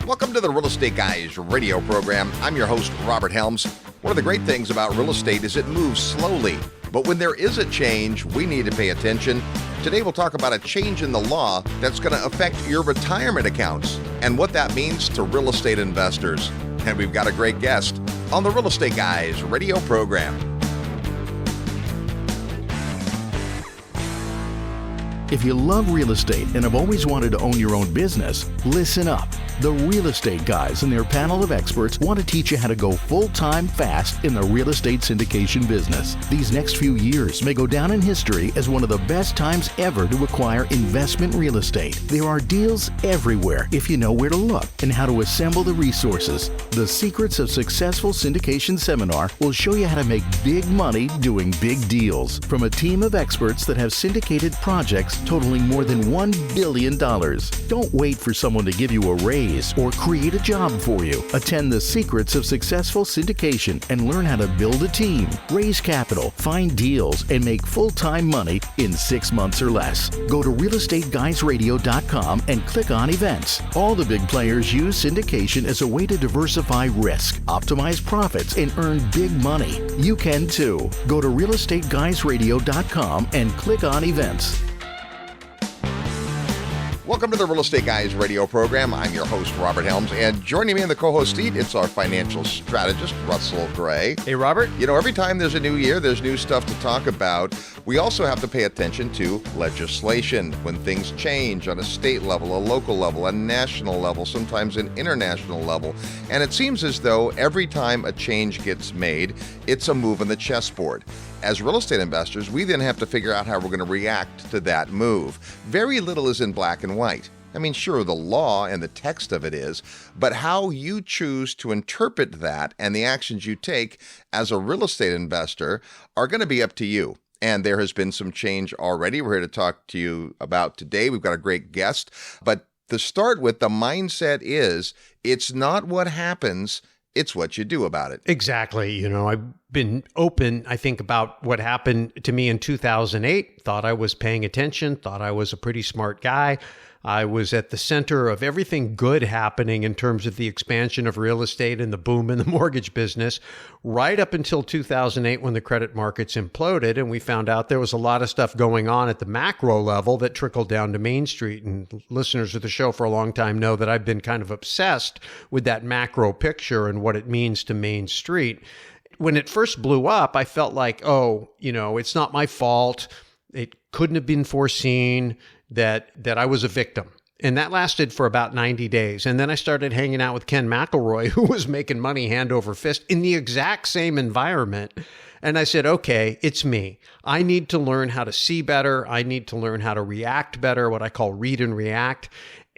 Welcome to the Real Estate Guys radio program. I'm your host, Robert Helms. One of the great things about real estate is it moves slowly. But when there is a change, we need to pay attention. Today we'll talk about a change in the law that's going to affect your retirement accounts and what that means to real estate investors. And we've got a great guest on the Real Estate Guys radio program. If you love real estate and have always wanted to own your own business, listen up. The Real Estate Guys and their panel of experts want to teach you how to go full-time fast in the real estate syndication business. These next few years may go down in history as one of the best times ever to acquire investment real estate. There are deals everywhere if you know where to look and how to assemble the resources. The Secrets of Successful Syndication seminar will show you how to make big money doing big deals from a team of experts that have syndicated projects totaling more than $1 billion. Don't wait for someone to give you a raise or create a job for you. Attend the Secrets of Successful Syndication and learn how to build a team, raise capital, find deals, and make full-time money in 6 months or less. Go to realestateguysradio.com and click on events. All the big players use syndication as a way to diversify risk, optimize profits, and earn big money. You can too. Go to realestateguysradio.com and click on events. Welcome to the Real Estate Guys radio program. I'm your host, Robert Helms, and joining me in the co-host seat, it's our financial strategist, Russell Gray. Hey, Robert. You know, every time there's a new year, there's new stuff to talk about. We also have to pay attention to legislation when things change on a state level, a local level, a national level, sometimes an international level. And it seems as though every time a change gets made, it's a move on the chessboard. As real estate investors, we then have to figure out how we're going to react to that move. Very little is in black and white. I mean, sure, the law and the text of it is, but how you choose to interpret that and the actions you take as a real estate investor are going to be up to you. And there has been some change already. We're here to talk to you about today. We've got a great guest. But to start with, the mindset is it's not what happens, it's what you do about it. Exactly. You know, I've been open, I think, about what happened to me in 2008. Thought I was paying attention, thought I was a pretty smart guy. I was at the center of everything good happening in terms of the expansion of real estate and the boom in the mortgage business, right up until 2008 when the credit markets imploded. And we found out there was a lot of stuff going on at the macro level that trickled down to Main Street. And listeners of the show for a long time know that I've been kind of obsessed with that macro picture and what it means to Main Street. When it first blew up, I felt like, oh, you know, it's not my fault. It couldn't have been foreseen that I was a victim. And that lasted for about 90 days. And then I started hanging out with Ken McElroy, who was making money hand over fist in the exact same environment. And I said, okay, it's me. I need to learn how to see better. I need to learn how to react better, what I call read and react,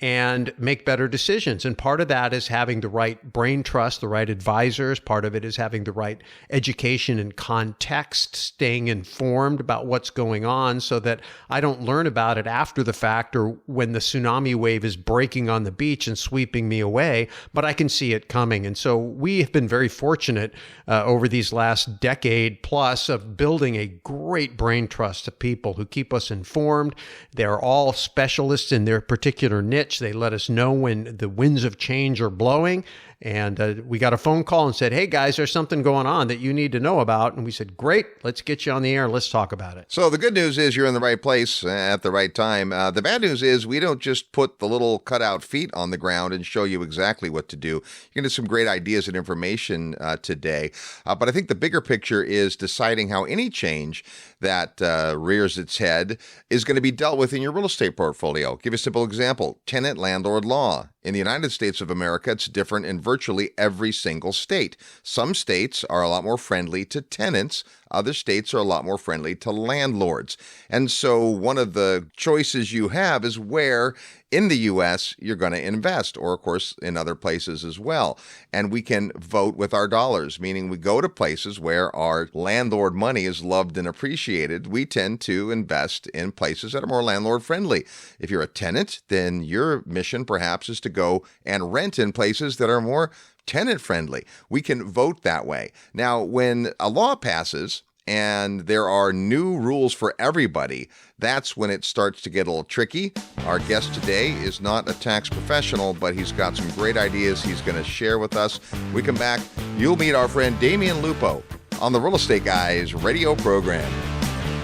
and make better decisions. And part of that is having the right brain trust, the right advisors. Part of it is having the right education and context, staying informed about what's going on so that I don't learn about it after the fact or when the tsunami wave is breaking on the beach and sweeping me away, but I can see it coming. And so we have been very fortunate over these last decade plus of building a great brain trust of people who keep us informed. They're all specialists in their particular niche. They let us know when the winds of change are blowing. And we got a phone call and said, hey, guys, there's something going on that you need to know about. And we said, great, let's get you on the air. Let's talk about it. So the good news is you're in the right place at the right time. The bad news is we don't just put the little cutout feet on the ground and show you exactly what to do. You're going to get some great ideas and information today. But I think the bigger picture is deciding how any change that rears its head is going to be dealt with in your real estate portfolio. I'll give you a simple example. Tenant-landlord law. In the United States of America, it's different in virtually every single state. Some states are a lot more friendly to tenants. Other states are a lot more friendly to landlords. And so one of the choices you have is where in the U.S. you're going to invest, or of course in other places as well. And we can vote with our dollars, meaning we go to places where our landlord money is loved and appreciated. We tend to invest in places that are more landlord friendly. If you're a tenant, then your mission perhaps is to go and rent in places that are more tenant friendly. We can vote that way. Now, when a law passes and there are new rules for everybody, that's when it starts to get a little tricky. Our guest today is not a tax professional, but he's got some great ideas he's going to share with us. We come back, you'll meet our friend Damion Lupo on the Real Estate Guys radio program.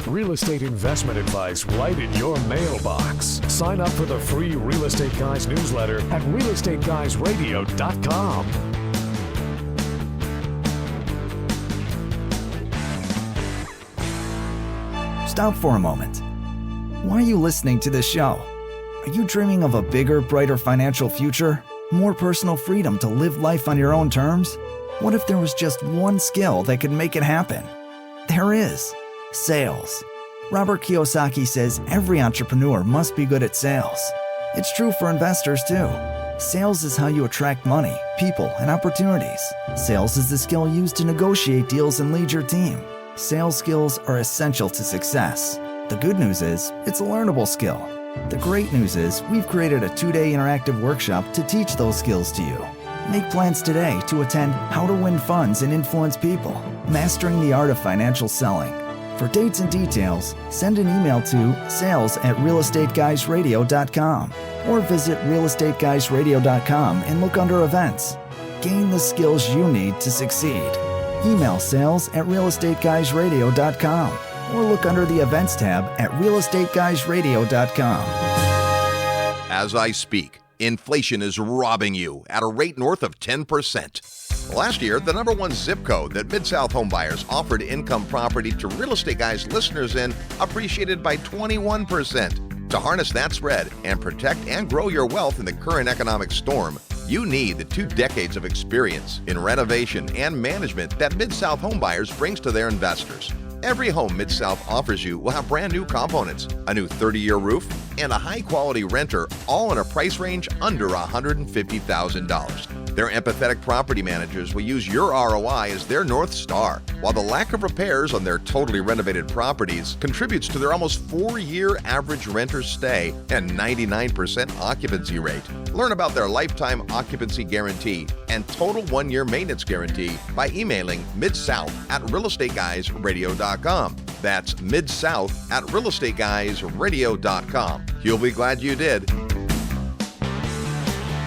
Real estate investment advice right in your mailbox. Sign up for the free Real Estate Guys newsletter at realestateguysradio.com. Stop for a moment. Why are you listening to this show? Are you dreaming of a bigger, brighter financial future? More personal freedom to live life on your own terms? What if there was just one skill that could make it happen? There is. Sales. Robert Kiyosaki says every entrepreneur must be good at sales. It's true for investors too. Sales is how you attract money, people, and opportunities. Sales is the skill used to negotiate deals and lead your team. Sales skills are essential to success. The good news is, it's a learnable skill. The great news is, we've created a 2-day interactive workshop to teach those skills to you. Make plans today to attend How to Win Funds and Influence People, Mastering the Art of Financial Selling. For dates and details, send an email to sales@realestateguysradio.com or visit realestateguysradio.com and look under events. Gain the skills you need to succeed. Email sales@realestateguysradio.com or look under the events tab at realestateguysradio.com. As I speak, inflation is robbing you at a rate north of 10%. Last year, the number one zip code that Mid-South homebuyers offered income property to Real Estate Guys listeners in appreciated by 21%. To harness that spread and protect and grow your wealth in the current economic storm, you need the 2 decades of experience in renovation and management that Mid-South homebuyers brings to their investors. Every home Mid-South offers you will have brand new components, a new 30-year roof, and a high-quality renter, all in a price range under $150,000. Their empathetic property managers will use your ROI as their North Star, while the lack of repairs on their totally renovated properties contributes to their almost 4-year average renter stay and 99% occupancy rate. Learn about their lifetime occupancy guarantee and total 1-year maintenance guarantee by emailing midsouth@realestateguysradio.com. That's midsouth@realestateguysradio.com. You'll be glad you did.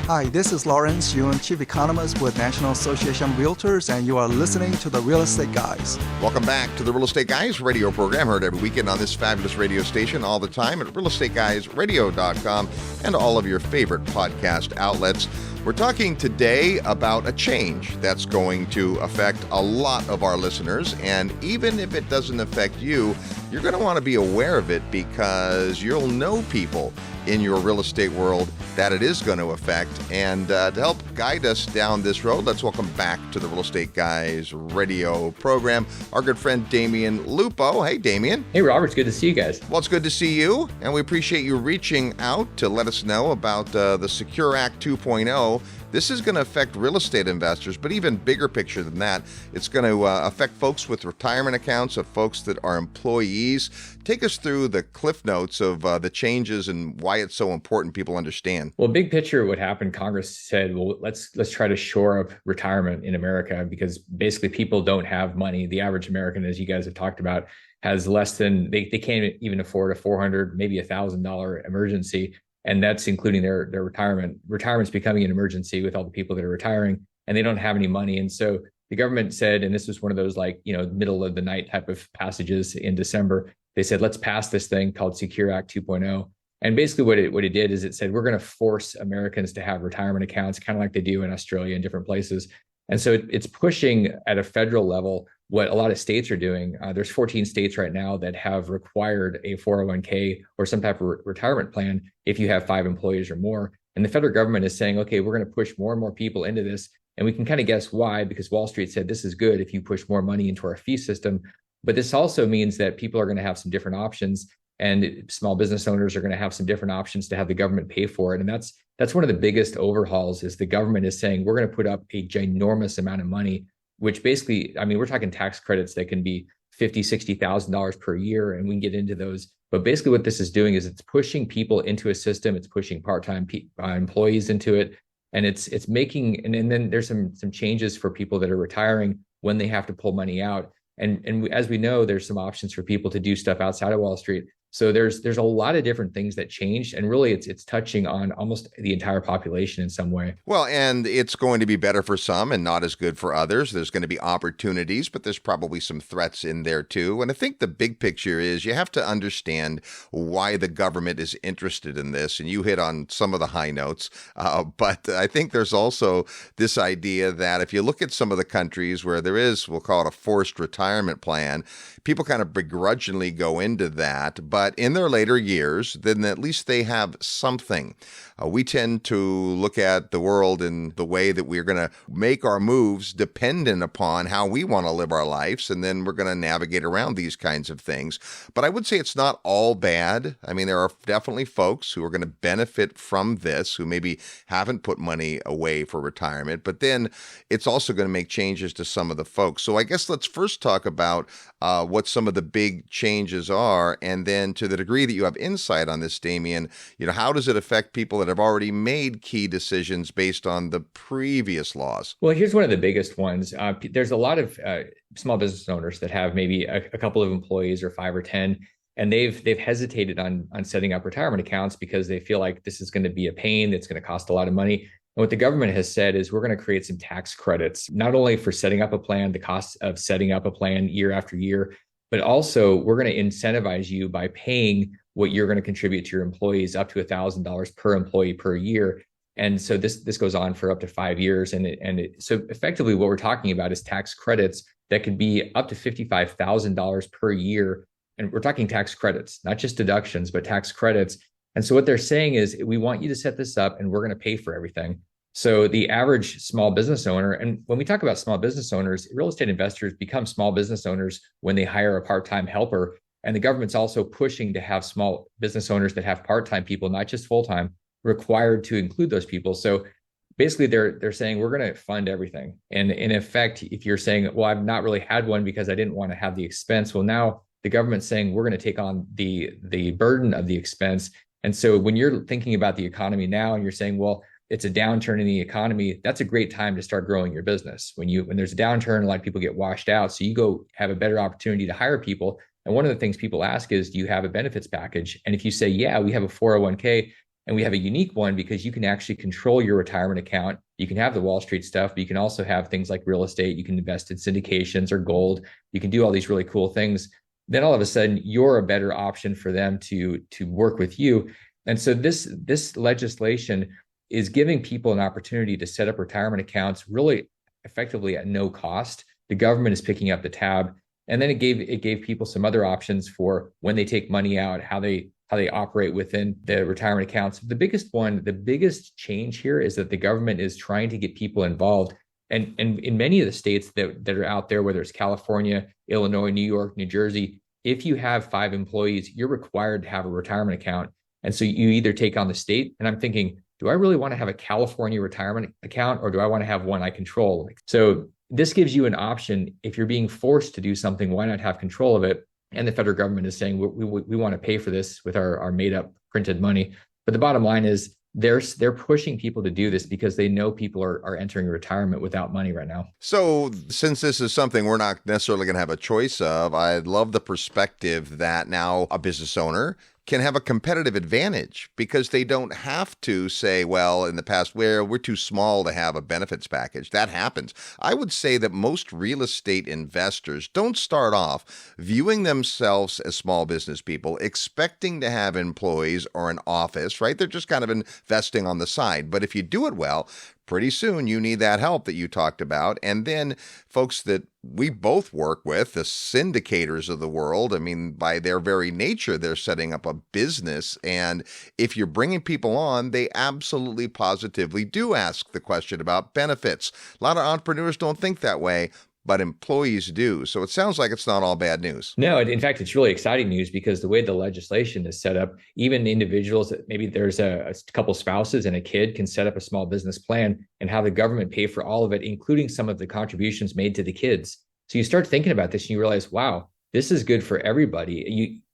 Hi, this is Lawrence Yun, Chief Economist with National Association of Realtors, and you are listening to the Real Estate Guys. Welcome back to the Real Estate Guys radio program, heard every weekend on this fabulous radio station all the time at realestateguysradio.com and all of your favorite podcast outlets. We're talking today about a change that's going to affect a lot of our listeners, and even if it doesn't affect you, you're going to want to be aware of it because you'll know people in your real estate world that it is going to affect. And to help guide us down this road, let's welcome back to the Real Estate Guys radio program our good friend Damion Lupo. Hey, Damion. Hey, Robert. It's good to see you guys. Well, it's good to see you, and we appreciate you reaching out to let us know about the Secure Act 2.0. This is going to affect real estate investors, but even bigger picture than that, it's going to affect folks with retirement accounts, of folks that are employees. Take us through the cliff notes of the changes and why it's so important people understand. Well, big picture, what happened, Congress said, well, let's try to shore up retirement in America because basically people don't have money. The average American, as you guys have talked about, has less than, they can't even afford a $400, maybe $1,000 emergency. And that's including their retirement. Retirement's becoming an emergency with all the people that are retiring, and they don't have any money. And so the government said, and this was one of those middle of the night type of passages in December, they said, let's pass this thing called Secure Act 2.0. And basically what it did is it said, we're going to force Americans to have retirement accounts, kind of like they do in Australia and different places. And so it's pushing at a federal level what a lot of states are doing. There's 14 states right now that have required a 401k or some type of retirement plan if you have 5 employees or more. And the federal government is saying, okay, we're going to push more and more people into this. And we can kind of guess why, because Wall Street said this is good if you push more money into our fee system. But this also means that people are going to have some different options, and small business owners are going to have some different options to have the government pay for it. And that's one of the biggest overhauls, is the government is saying, we're going to put up a ginormous amount of money, which basically, I mean, we're talking tax credits that can be $50,000, $60,000 per year, and we can get into those. But basically what this is doing is it's pushing people into a system. It's pushing part-time employees into it. And it's making, and then there's some changes for people that are retiring when they have to pull money out. And as we know, there's some options for people to do stuff outside of Wall Street. So there's a lot of different things that changed, and really it's touching on almost the entire population in some way. Well, and it's going to be better for some and not as good for others. There's going to be opportunities, but there's probably some threats in there too. And I think the big picture is you have to understand why the government is interested in this. And you hit on some of the high notes. But I think there's also this idea that if you look at some of the countries where there is, we'll call it a forced retirement plan, people kind of begrudgingly go into that. But in their later years, then at least they have something. We tend to look at the world in the way that we're going to make our moves dependent upon how we want to live our lives, and then we're going to navigate around these kinds of things. But I would say it's not all bad. I mean, there are definitely folks who are going to benefit from this, who maybe haven't put money away for retirement, but then it's also going to make changes to some of the folks. So I guess let's first talk about what some of the big changes are, and then to the degree that you have insight on this, Damion, how does it affect people that have already made key decisions based on the previous laws? Well, here's one of the biggest ones. There's a lot of small business owners that have maybe a couple of employees or 5 or 10, and they've hesitated on setting up retirement accounts because they feel like this is going to be a pain, that's going to cost a lot of money. And what the government has said is we're going to create some tax credits, not only for setting up a plan, the cost of setting up a plan year after year, but also we're going to incentivize you by paying what you're going to contribute to your employees up to $1,000 per employee per year. And so this goes on for up to 5 years. So effectively what we're talking about is tax credits that could be up to $55,000 per year. And we're talking tax credits, not just deductions, but tax credits. And so what they're saying is we want you to set this up and we're going to pay for everything. So the average small business owner, and when we talk about small business owners, real estate investors become small business owners when they hire a part-time helper. And the government's also pushing to have small business owners that have part-time people, not just full-time, required to include those people. So basically they're saying we're going to fund everything. And in effect, if you're saying, well, I've not really had one because I didn't want to have the expense. Well, now the government's saying we're going to take on the burden of the expense. And so when you're thinking about the economy now and you're saying, well, it's a downturn in the economy, that's a great time to start growing your business. When there's a downturn, a lot of people get washed out. So you go have a better opportunity to hire people. And one of the things people ask is, do you have a benefits package? And if you say, yeah, we have a 401k, and we have a unique one because you can actually control your retirement account. You can have the Wall Street stuff, but you can also have things like real estate. You can invest in syndications or gold. You can do all these really cool things. Then all of a sudden, you're a better option for them to work with you. And so this legislation is giving people an opportunity to set up retirement accounts really effectively at no cost. The government is picking up the tab. And then it gave people some other options for when they take money out, how they operate within the retirement accounts. The biggest change here is that the government is trying to get people involved. And in many of the states that are out there, whether it's California, Illinois, New York, New Jersey, if you have 5 employees, you're required to have a retirement account. And so you either take on the state, and I'm thinking, do I really want to have a California retirement account, or do I want to have one I control? So this gives you an option. If you're being forced to do something, why not have control of it? And the federal government is saying, we want to pay for this with our made up printed money. But the bottom line is they're pushing people to do this because they know people are entering retirement without money right now. So since this is something we're not necessarily going to have a choice of, I love the perspective that now a business owner can have a competitive advantage because they don't have to say, well, in the past, we're too small to have a benefits package. That happens. I would say that most real estate investors don't start off viewing themselves as small business people, expecting to have employees or an office, right? They're just kind of investing on the side. But if you do it well, pretty soon you need that help that you talked about. And then folks that we both work with, the syndicators of the world, I mean, by their very nature, they're setting up a business. And if you're bringing people on, they absolutely positively do ask the question about benefits. A lot of entrepreneurs don't think that way, but employees do. So it sounds like it's not all bad news. No, in fact, it's really exciting news because the way the legislation is set up, even individuals that maybe there's a couple spouses and a kid can set up a small business plan and have the government pay for all of it, including some of the contributions made to the kids. So you start thinking about this and you realize, wow, this is good for everybody.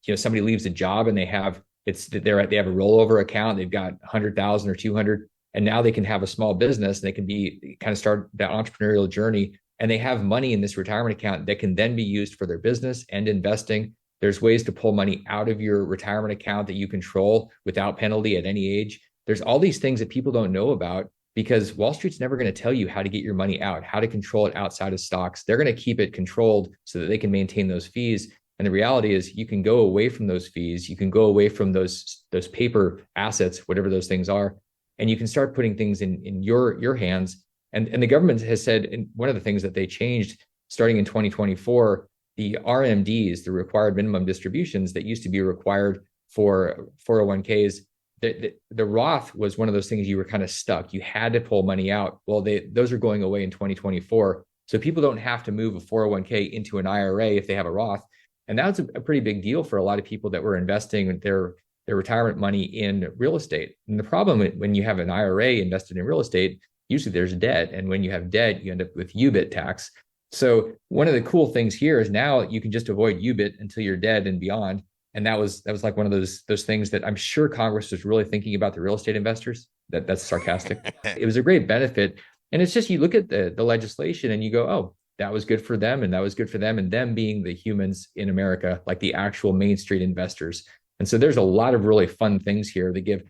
You know, somebody leaves a job and they have a rollover account. They've got 100,000 or 200, and now they can have a small business and they can start that entrepreneurial journey and they have money in this retirement account that can then be used for their business and investing. There's ways to pull money out of your retirement account that you control without penalty at any age. There's all these things that people don't know about because Wall Street's never going to tell you how to get your money out, how to control it outside of stocks. They're going to keep it controlled so that they can maintain those fees. And the reality is you can go away from those fees. You can go away from those paper assets, whatever those things are, and you can start putting things in your hands. And the government has said, and one of the things that they changed starting in 2024, the RMDs, the required minimum distributions that used to be required for 401ks, the Roth was one of those things you were kind of stuck. You had to pull money out. Well, those are going away in 2024. So people don't have to move a 401k into an IRA if they have a Roth. And that's a pretty big deal for a lot of people that were investing their retirement money in real estate. And the problem when you have an IRA invested in real estate, usually there's debt. And when you have debt, you end up with UBIT tax. So one of the cool things here is now you can just avoid UBIT until you're dead and beyond. And that was like one of those things that I'm sure Congress was really thinking about the real estate investors. That's sarcastic. It was a great benefit. And it's just, you look at the legislation and you go, oh, that was good for them. And that was good for them. And them being the humans in America, like the actual Main Street investors. And so there's a lot of really fun things here that give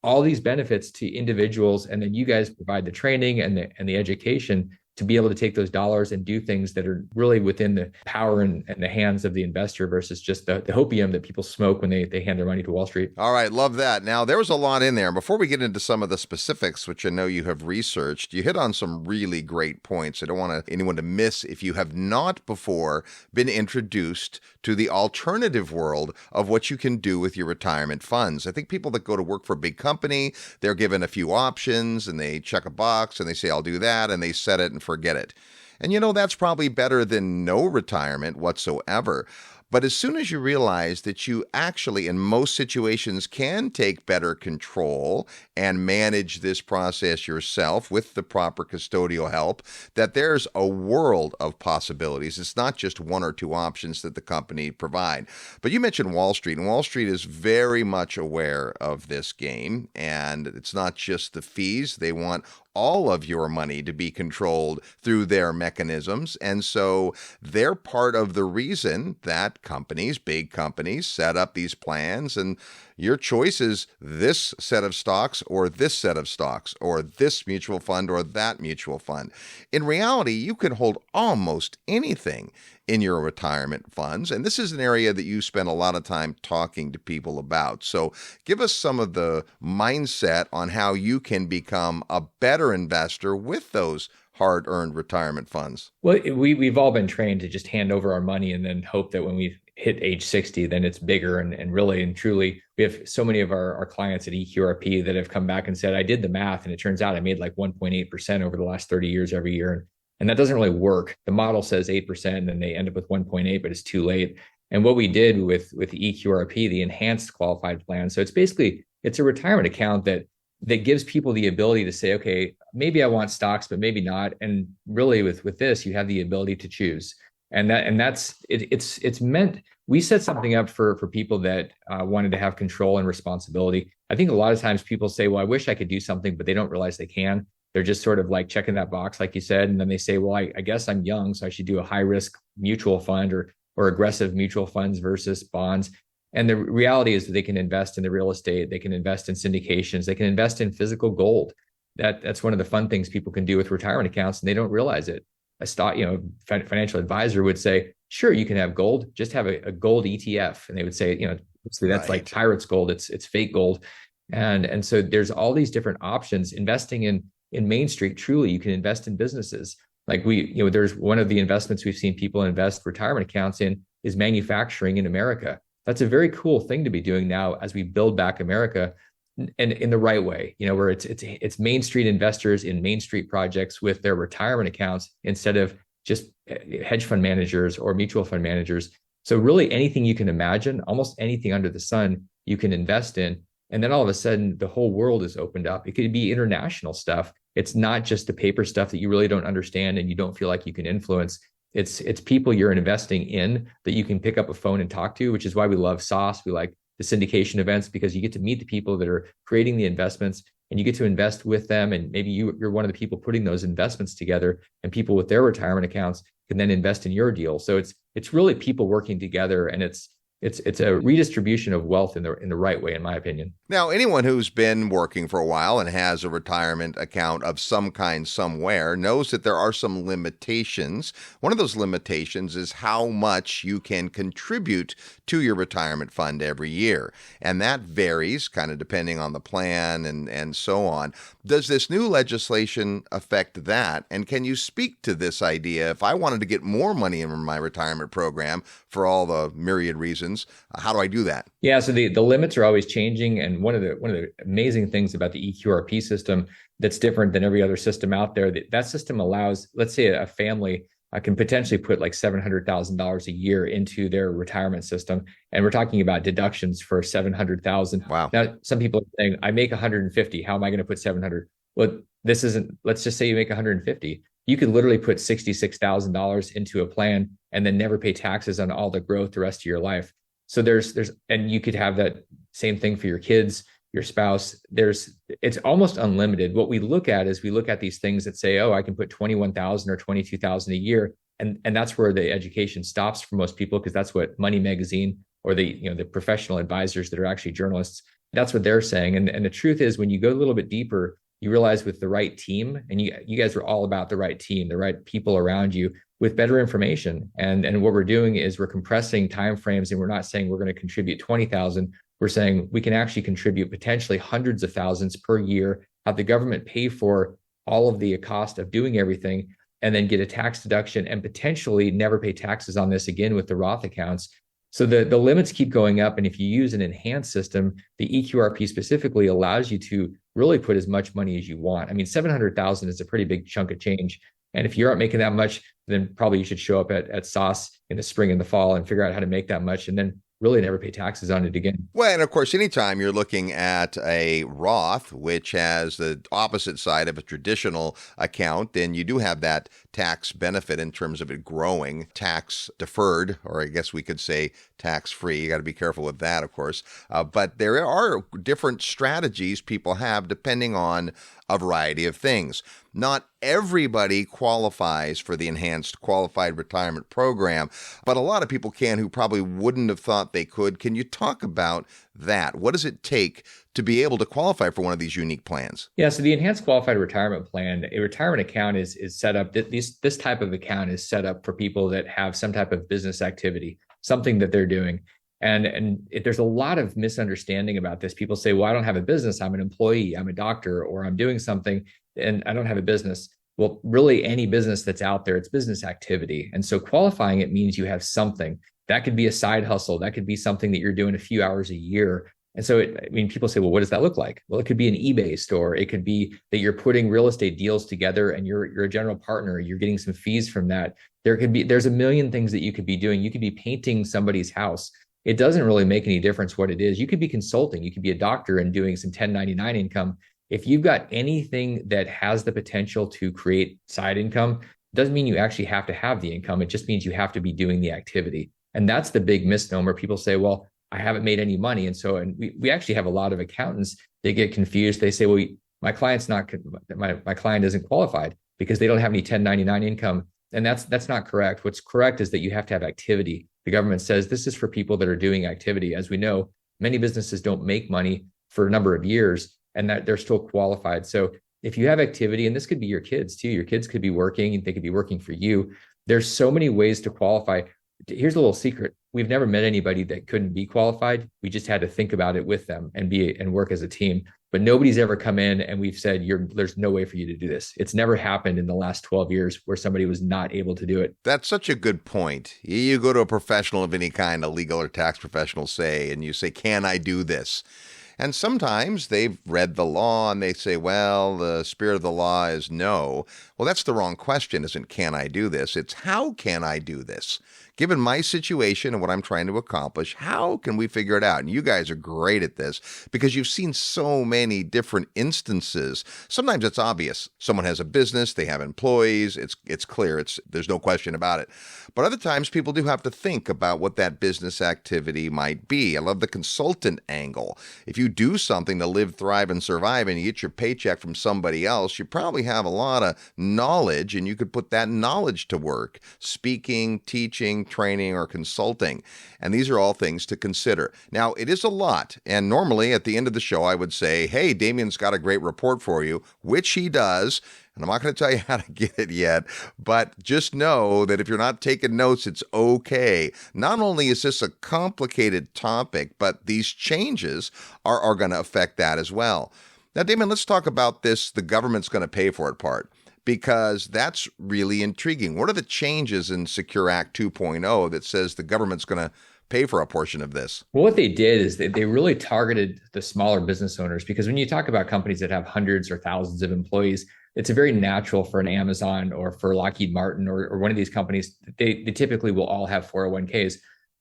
all these benefits to individuals. And then you guys provide the training and the education to be able to take those dollars and do things that are really within the power and the hands of the investor versus just the hopium that people smoke when they hand their money to Wall Street. All right, love that. Now, there was a lot in there. Before we get into some of the specifics, which I know you have researched, you hit on some really great points. I don't want anyone to miss if you have not before been introduced to the alternative world of what you can do with your retirement funds. I think people that go to work for a big company, they're given a few options and they check a box and they say, I'll do that, and they set it and forget it. And that's probably better than no retirement whatsoever. But as soon as you realize that you actually, in most situations, can take better control and manage this process yourself with the proper custodial help, that there's a world of possibilities. It's not just one or two options that the company provide. But you mentioned Wall Street, and Wall Street is very much aware of this game. And it's not just the fees. They want all of your money to be controlled through their mechanisms. And so they're part of the reason that companies, big companies, set up these plans. And your choice is this set of stocks or this set of stocks or this mutual fund or that mutual fund. In reality, you can hold almost anything in your retirement funds. And this is an area that you spend a lot of time talking to people about. So give us some of the mindset on how you can become a better investor with those hard-earned retirement funds. Well, we've all been trained to just hand over our money and then hope that when we hit age 60, then it's bigger. And really and truly, we have so many of our clients at eQRP that have come back and said, I did the math and it turns out I made like 1.8% over the last 30 years every year. And that doesn't really work. The model says 8% and then they end up with 1.8, but it's too late. And what we did with eQRP, the enhanced qualified plan. So it's a retirement account that gives people the ability to say, okay, maybe I want stocks, but maybe not. And really with this, you have the ability to choose. And it's meant, we set something up for people that wanted to have control and responsibility. I think a lot of times people say, well, I wish I could do something, but they don't realize they can. They're just sort of like checking that box, like you said. And then they say, well, I guess I'm young, so I should do a high risk mutual fund or aggressive mutual funds versus bonds. And the reality is that they can invest in the real estate. They can invest in syndications. They can invest in physical gold. That's one of the fun things people can do with retirement accounts, and they don't realize it. A stock, financial advisor would say, sure, you can have gold, just have a gold ETF. And they would say, that's right. Like pirates gold. It's fake gold. And so there's all these different options. Investing in Main Street, truly, you can invest in businesses. Like there's one of the investments we've seen people invest retirement accounts in is manufacturing in America. That's a very cool thing to be doing now as we build back America, and in the right way, where it's Main Street investors in Main Street projects with their retirement accounts instead of just hedge fund managers or mutual fund managers. So really anything you can imagine, almost anything under the sun, you can invest in. And then all of a sudden, the whole world is opened up. It could be international stuff. It's not just the paper stuff that you really don't understand and you don't feel like you can influence. It's people you're investing in that you can pick up a phone and talk to, which is why we love SOS. We like the syndication events because you get to meet the people that are creating the investments and you get to invest with them. And maybe you're one of the people putting those investments together, and people with their retirement accounts can then invest in your deal. So it's really people working together, and it's a redistribution of wealth in the right way, in my opinion. Now, anyone who's been working for a while and has a retirement account of some kind somewhere knows that there are some limitations. One of those limitations is how much you can contribute to your retirement fund every year. And that varies kind of depending on the plan and so on. Does this new legislation affect that? And can you speak to this idea? If I wanted to get more money in my retirement program for all the myriad reasons, how do I do that? Yeah, so the limits are always changing, and one of the amazing things about the eQRP system that's different than every other system out there, that system allows, let's say, a family can potentially put like $700,000 a year into their retirement system, and we're talking about deductions for $700,000. Wow. Now, some people are saying, I make 150. How am I going to put 700? Well, this isn't. Let's just say you make 150. You could literally put $66,000 into a plan and then never pay taxes on all the growth the rest of your life. So and you could have that same thing for your kids, your spouse. It's almost unlimited. What we look at is we look at these things that say, oh, I can put 21,000 or 22,000 a year. And that's where the education stops for most people, because that's what Money Magazine or the professional advisors that are actually journalists, that's what they're saying. And the truth is, when you go a little bit deeper, you realize with the right team, and you guys are all about the right team, the right people around you with better information. And what we're doing is we're compressing timeframes, and we're not saying we're going to contribute 20,000. We're saying we can actually contribute potentially hundreds of thousands per year, have the government pay for all of the cost of doing everything, and then get a tax deduction and potentially never pay taxes on this again with the Roth accounts. So the limits keep going up. And if you use an enhanced system, the eQRP specifically allows you to really put as much money as you want. I mean, 700,000 is a pretty big chunk of change. And if you aren't making that much, then probably you should show up at SOS in the spring and the fall and figure out how to make that much, and then really never pay taxes on it again. Well, and of course, anytime you're looking at a Roth, which has the opposite side of a traditional account, then you do have that tax benefit in terms of it growing, tax deferred, or I guess we could say tax free. You got to be careful with that, of course. But there are different strategies people have depending on a variety of things. Not everybody qualifies for the enhanced qualified retirement program, but a lot of people can who probably wouldn't have thought they could. Can you talk about that? What does it take to be able to qualify for one of these unique plans? Yeah, so the enhanced qualified retirement plan, a retirement account is set up. This type of account is set up for people that have some type of business activity, something that they're doing. And there's a lot of misunderstanding about this. People say, well, I don't have a business. I'm an employee. I'm a doctor, or I'm doing something and I don't have a business. Well, really any business that's out there, it's business activity. And so qualifying it means you have something. That could be a side hustle. That could be something that you're doing a few hours a year. And so, people say, well, what does that look like? Well, it could be an eBay store. It could be that you're putting real estate deals together and you're a general partner. You're getting some fees from that. There's a million things that you could be doing. You could be painting somebody's house. It doesn't really make any difference what it is. You could be consulting. You could be a doctor and doing some 1099 income. If you've got anything that has the potential to create side income, doesn't mean you actually have to have the income. It just means you have to be doing the activity. And that's the big misnomer. People say, well, I haven't made any money. And we actually have a lot of accountants, they get confused. They say, well, my client isn't qualified because they don't have any 1099 income. And that's not correct. What's correct is that you have to have activity. The government says this is for people that are doing activity. As we know, many businesses don't make money for a number of years and that they're still qualified. So if you have activity, and this could be your kids too, your kids could be working, they could be working for you. There's so many ways to qualify. Here's a little secret. We've never met anybody that couldn't be qualified. We just had to think about it with them and work as a team. But nobody's ever come in and we've said, there's no way for you to do this. It's never happened in the last 12 years where somebody was not able to do it. That's such a good point. You go to a professional of any kind, a legal or tax professional, and you say, can I do this? And sometimes they've read the law and they say, well, the spirit of the law is no. Well, that's the wrong question, isn't can I do this? It's how can I do this? given my situation and what I'm trying to accomplish, how can we figure it out? And you guys are great at this because you've seen so many different instances. Sometimes it's obvious. Someone has a business, they have employees, it's clear, there's no question about it. But other times people do have to think about what that business activity might be. I love the consultant angle. If you do something to live, thrive, and survive and you get your paycheck from somebody else, you probably have a lot of knowledge and you could put that knowledge to work, speaking, teaching, training, or consulting. And these are all things to consider. Now, it is a lot. And normally at the end of the show, I would say, hey, Damion's got a great report for you, which he does. And I'm not going to tell you how to get it yet, but just know that if you're not taking notes, it's okay. Not only is this a complicated topic, but these changes are going to affect that as well. Now, Damion, let's talk about this, the government's going to pay for it part, because that's really intriguing. What are the changes in Secure Act 2.0 that says the government's going to pay for a portion of this? Well, what they did is they really targeted the smaller business owners, because when you talk about companies that have hundreds or thousands of employees, it's very natural for an Amazon or for Lockheed Martin or one of these companies. They typically will all have 401ks.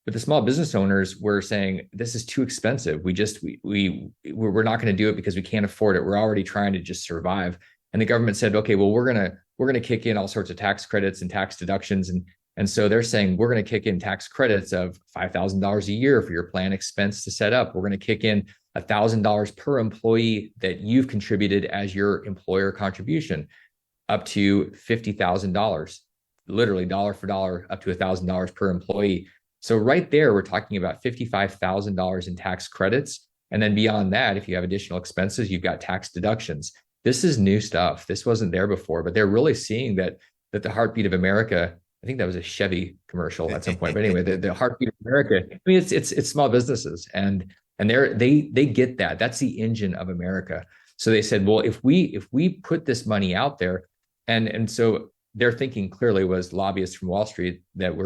But the small business owners were saying, this is too expensive. We're not going to do it because we can't afford it. We're already trying to just survive. And the government said, okay, well, we're going to kick in all sorts of tax credits and tax deductions. And so they're saying, we're going to kick in tax credits of $5,000 a year for your plan expense to set up. We're going to kick in $1,000 per employee that you've contributed as your employer contribution, up to $50,000, literally dollar for dollar, up to $1,000 per employee. So right there, we're talking about $55,000 in tax credits. And then beyond that, if you have additional expenses, you've got tax deductions. This is new stuff. This wasn't there before, but they're really seeing that the heartbeat of America, I think that was a Chevy commercial at some point, but anyway, the heartbeat of America, I mean, it's small businesses and they get that. That's the engine of America. So they said, well, if we put this money out there, and so their thinking clearly was lobbyists from Wall Street that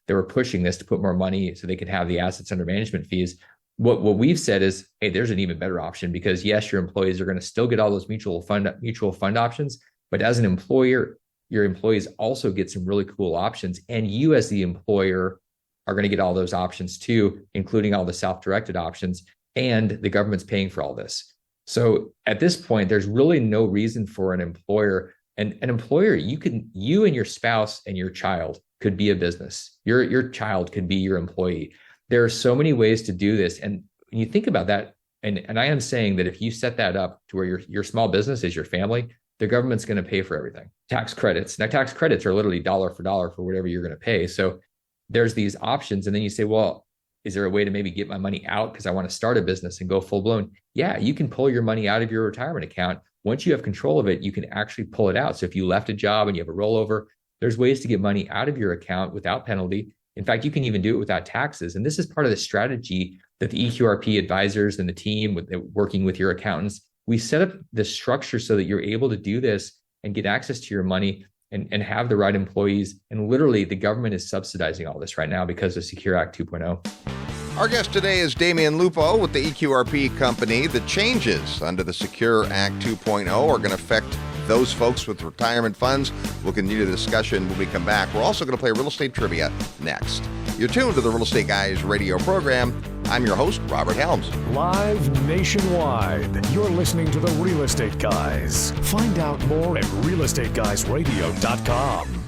they were pushing this to put more money so they could have the assets under management fees. What we've said is, hey, there's an even better option, because yes, your employees are going to still get all those mutual fund options, but as an employer, your employees also get some really cool options, and you as the employer are going to get all those options too, including all the self-directed options, and the government's paying for all this. So at this point, there's really no reason for an employer. And an employer, you and your spouse and your child could be a business. Your child could be your employee. There are so many ways to do this. And when you think about that, and I am saying that if you set that up to where your small business is your family, the government's going to pay for everything. Tax credits. Now, tax credits are literally dollar for dollar for whatever you're going to pay. So there's these options. And then you say, well, is there a way to maybe get my money out because I want to start a business and go full blown? Yeah, you can pull your money out of your retirement account. Once you have control of it, you can actually pull it out. So if you left a job and you have a rollover, there's ways to get money out of your account without penalty. In fact, you can even do it without taxes. And this is part of the strategy that the eQRP advisors and the team working with your accountants, we set up the structure so that you're able to do this and get access to your money and have the right employees. And literally the government is subsidizing all this right now because of Secure Act 2.0. Our guest today is Damion Lupo with the eQRP company. The changes under the Secure Act 2.0 are going to affect those folks with retirement funds. We'll continue the discussion when we come back. We're also going to play real estate trivia next. You're tuned to the Real Estate Guys radio program. I'm your host, Robert Helms. Live nationwide, you're listening to the Real Estate Guys. Find out more at realestateguysradio.com.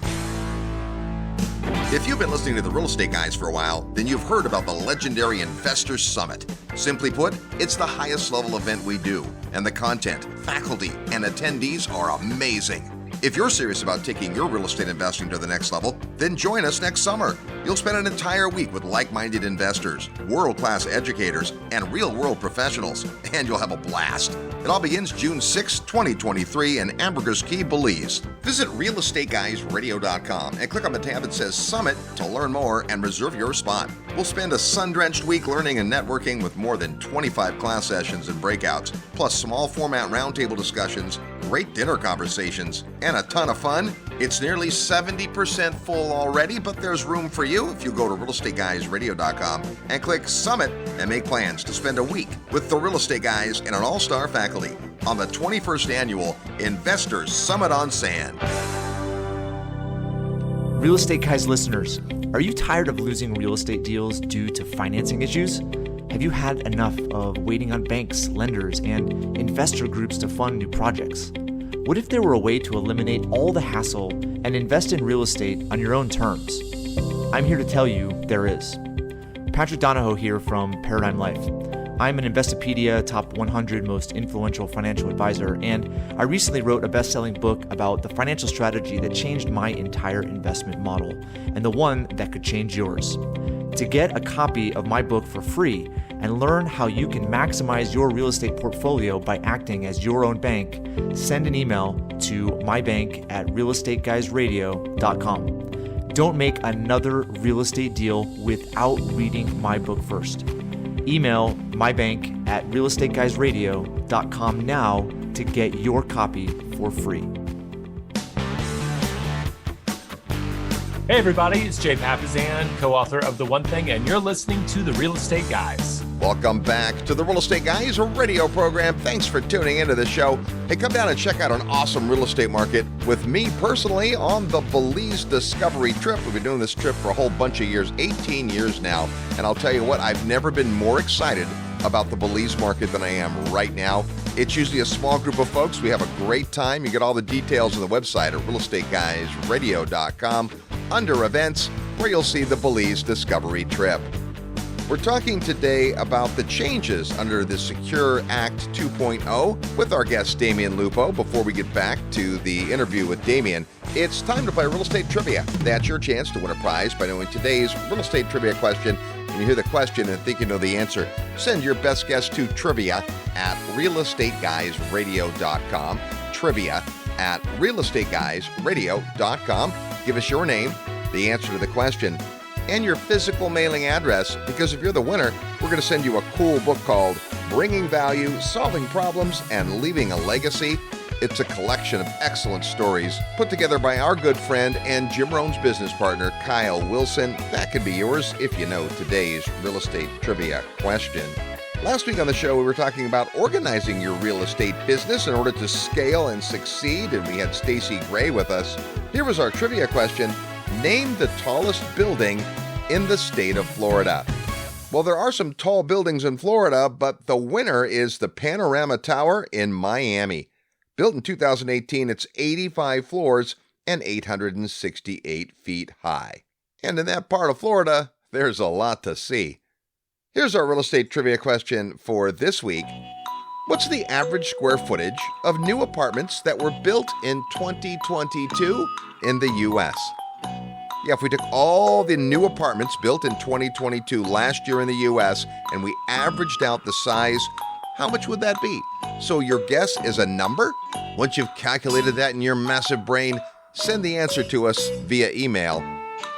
If you've been listening to the Real Estate Guys for a while, then you've heard about the legendary Investor Summit. Simply put, it's the highest level event we do, and the content, faculty, and attendees are amazing. If you're serious about taking your real estate investing to the next level, then join us next summer. You'll spend an entire week with like-minded investors, world-class educators, and real-world professionals, and you'll have a blast. It all begins June 6, 2023 in Ambergris Caye, Belize. Visit realestateguysradio.com and click on the tab that says Summit to learn more and reserve your spot. We'll spend a sun-drenched week learning and networking with more than 25 class sessions and breakouts, plus small format roundtable discussions, great dinner conversations, and a ton of fun. It's nearly 70% full already, but there's room for you if you go to realestateguysradio.com and click Summit and make plans to spend a week with the Real Estate Guys and an all-star faculty on the 21st Annual Investors Summit on Sand. Real Estate Guys listeners, Are you tired of losing real estate deals due to financing issues? Have you had enough of waiting on banks, lenders, and investor groups to fund new projects? What if there were a way to eliminate all the hassle and invest in real estate on your own terms? I'm here to tell you there is. Patrick Donahoe here from Paradigm Life. I'm an Investopedia Top 100 Most Influential Financial Advisor, and I recently wrote a best-selling book about the financial strategy that changed my entire investment model, and the one that could change yours. To get a copy of my book for free and learn how you can maximize your real estate portfolio by acting as your own bank, send an email to mybank@realestateguysradio.com. Don't make another real estate deal without reading my book first. Email mybank@realestateguysradio.com now to get your copy for free. Hey everybody, it's Jay Papazan, co-author of The One Thing, and you're listening to The Real Estate Guys. Welcome back to the Real Estate Guys radio program. Thanks for tuning into the show. Hey, come down and check out an awesome real estate market with me personally on the Belize Discovery trip. We've been doing this trip for a whole bunch of years, 18 years now. And I'll tell you what, I've never been more excited about the Belize market than I am right now. It's usually a small group of folks. We have a great time. You get all the details on the website at realestateguysradio.com under events, where you'll see the Belize Discovery trip. We're talking today about the changes under the Secure Act 2.0 with our guest Damion Lupo. Before we get back to the interview with Damion, it's time to play Real Estate Trivia. That's your chance to win a prize by knowing today's Real Estate Trivia question. When you hear the question and think you know the answer, send your best guess to trivia@realestateguysradio.com. Trivia@realestateguysradio.com. Give us your name, the answer to the question, and your physical mailing address, because if you're the winner, we're going to send you a cool book called Bringing Value, Solving Problems, and Leaving a Legacy. It's a collection of excellent stories put together by our good friend and Jim Rohn's business partner, Kyle Wilson. That could be yours if you know today's real estate trivia question. Last week on the show, we were talking about organizing your real estate business in order to scale and succeed, and we had Stacy Gray with us. Here was our trivia question. Name the tallest building in the state of Florida. Well, there are some tall buildings in Florida, but the winner is the Panorama Tower in Miami. Built in 2018, it's 85 floors and 868 feet high. And in that part of Florida, there's a lot to see. Here's our real estate trivia question for this week. What's the average square footage of new apartments that were built in 2022 in the U.S.? Yeah, if we took all the new apartments built in 2022 last year in the U.S. and we averaged out the size, how much would that be? So your guess is a number? Once you've calculated that in your massive brain, send the answer to us via email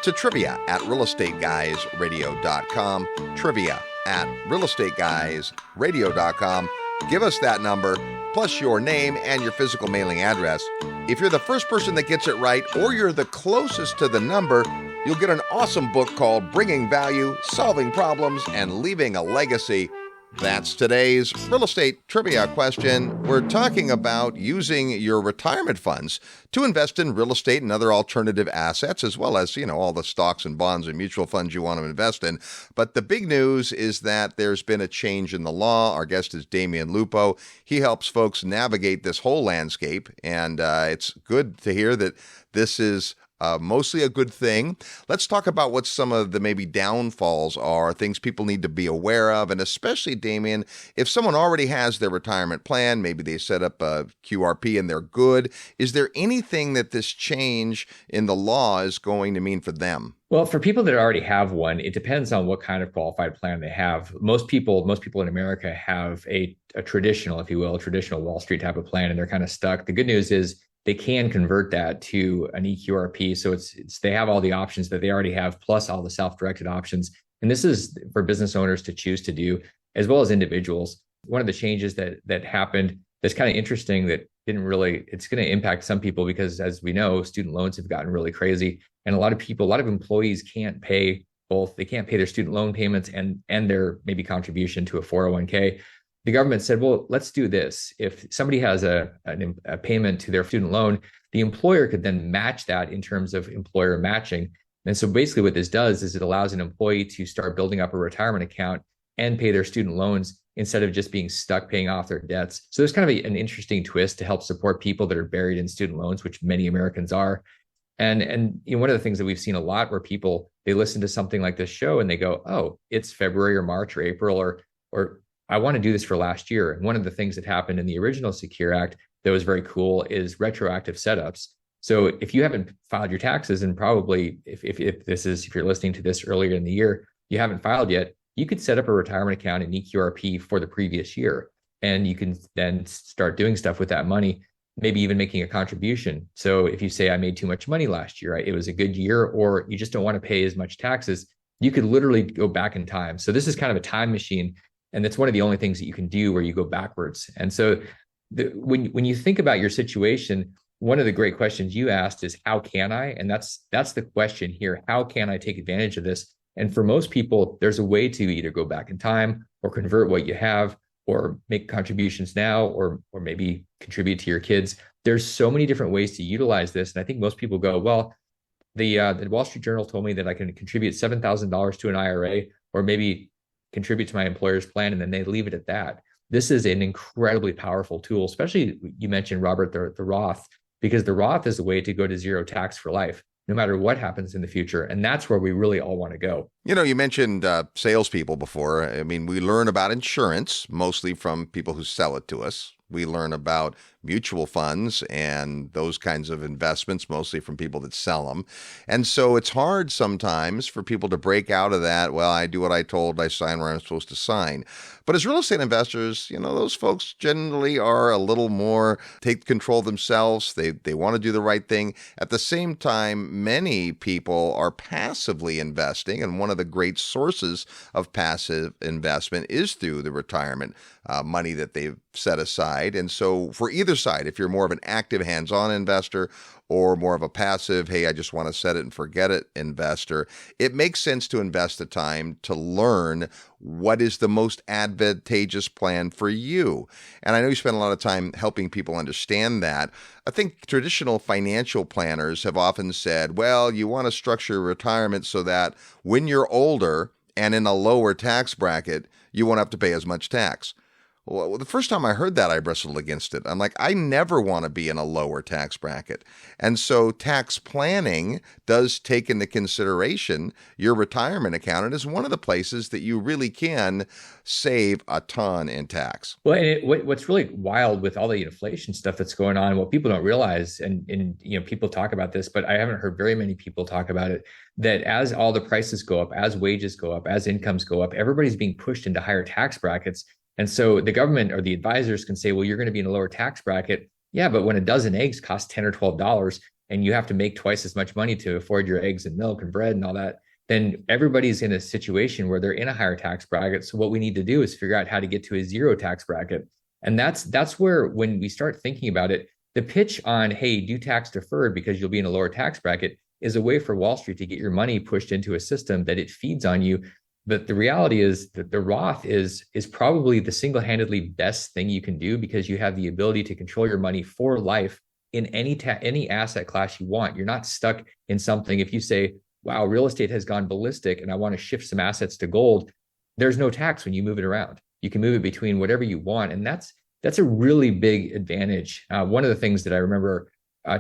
to trivia@realestateguysradio.com, trivia@realestateguysradio.com. Give us that number, plus your name and your physical mailing address. If you're the first person that gets it right, or you're the closest to the number, you'll get an awesome book called Bringing Value, Solving Problems, and Leaving a Legacy. That's today's real estate trivia question. We're talking about using your retirement funds to invest in real estate and other alternative assets, as well as, all the stocks and bonds and mutual funds you want to invest in. But the big news is that there's been a change in the law. Our guest is Damion Lupo. He helps folks navigate this whole landscape, and it's good to hear that this is mostly a good thing. Let's talk about what some of the maybe downfalls are, things people need to be aware of, and especially, Damion, if someone already has their retirement plan, maybe they set up a QRP and they're good, is there anything that this change in the law is going to mean for them? Well, for people that already have one, it depends on what kind of qualified plan they have. Most people in America have a traditional, if you will, a traditional Wall Street type of plan, and they're kind of stuck. The good news is they can convert that to an eQRP. So they have all the options that they already have, plus all the self-directed options. And this is for business owners to choose to do, as well as individuals. One of the changes that happened that's kind of interesting that it's going to impact some people because, as we know, student loans have gotten really crazy. And a lot of employees can't pay both. They can't pay their student loan payments and their maybe contribution to a 401k. The government said, well, let's do this. If somebody has a payment to their student loan, the employer could then match that in terms of employer matching. And so basically what this does is it allows an employee to start building up a retirement account and pay their student loans instead of just being stuck paying off their debts. So there's kind of an interesting twist to help support people that are buried in student loans, which many Americans are. And one of the things that we've seen a lot where people, they listen to something like this show and they go, oh, it's February or March or April, or I want to do this for last year. And one of the things that happened in the original Secure Act that was very cool is retroactive setups. So if you haven't filed your taxes, and probably if you're listening to this earlier in the year, you haven't filed yet, you could set up a retirement account in eQRP for the previous year. And you can then start doing stuff with that money, maybe even making a contribution. So if you say, I made too much money last year, it was a good year, or you just don't want to pay as much taxes, you could literally go back in time. So this is kind of a time machine. And that's one of the only things that you can do where you go backwards. And so when you think about your situation, one of the great questions you asked is, how can I? And that's the question here. How can I take advantage of this? And for most people, there's a way to either go back in time or convert what you have, or make contributions now, or maybe contribute to your kids. There's so many different ways to utilize this. And I think most people go, well, the Wall Street Journal told me that I can contribute $7,000 to an IRA, or maybe contribute to my employer's plan, and then they leave it at that. This is an incredibly powerful tool, especially you mentioned, Robert, the Roth, because the Roth is a way to go to zero tax for life, no matter what happens in the future. And that's where we really all want to go. You mentioned salespeople before. I mean, we learn about insurance mostly from people who sell it to us. We learn about mutual funds and those kinds of investments mostly from people that sell them. And so it's hard sometimes for people to break out of that. Well, I do what I told, I sign where I'm supposed to sign. But as real estate investors, those folks generally are a little more take control themselves. They want to do the right thing. At the same time, many people are passively investing. And one of the great sources of passive investment is through the retirement money that they've set aside. And so for either side, if you're more of an active hands-on investor or more of a passive, hey, I just want to set it and forget it investor, it makes sense to invest the time to learn what is the most advantageous plan for you. And I know you spend a lot of time helping people understand that. I think traditional financial planners have often said, well, you want to structure retirement so that when you're older and in a lower tax bracket, you won't have to pay as much tax. Well, the first time I heard that, I wrestled against it. I'm like, I never want to be in a lower tax bracket. And so tax planning does take into consideration your retirement account. It is one of the places that you really can save a ton in tax. Well, and what's really wild with all the inflation stuff that's going on, what people don't realize, and people talk about this, but I haven't heard very many people talk about it, that as all the prices go up, as wages go up, as incomes go up, everybody's being pushed into higher tax brackets. And so the government or the advisors can say, well, you're going to be in a lower tax bracket. Yeah, but when a dozen eggs costs $10 or $12 and you have to make twice as much money to afford your eggs and milk and bread and all that, then everybody's in a situation where they're in a higher tax bracket. So what we need to do is figure out how to get to a zero tax bracket. And that's where, when we start thinking about it, the pitch on, hey, do tax deferred because you'll be in a lower tax bracket is a way for Wall Street to get your money pushed into a system that it feeds on you. But the reality is that the Roth is probably the single-handedly best thing you can do, because you have the ability to control your money for life in any asset class you want. You're not stuck in something. If you say, wow, real estate has gone ballistic and I want to shift some assets to gold, there's no tax when you move it around. You can move it between whatever you want. And that's a really big advantage. One of the things that I remember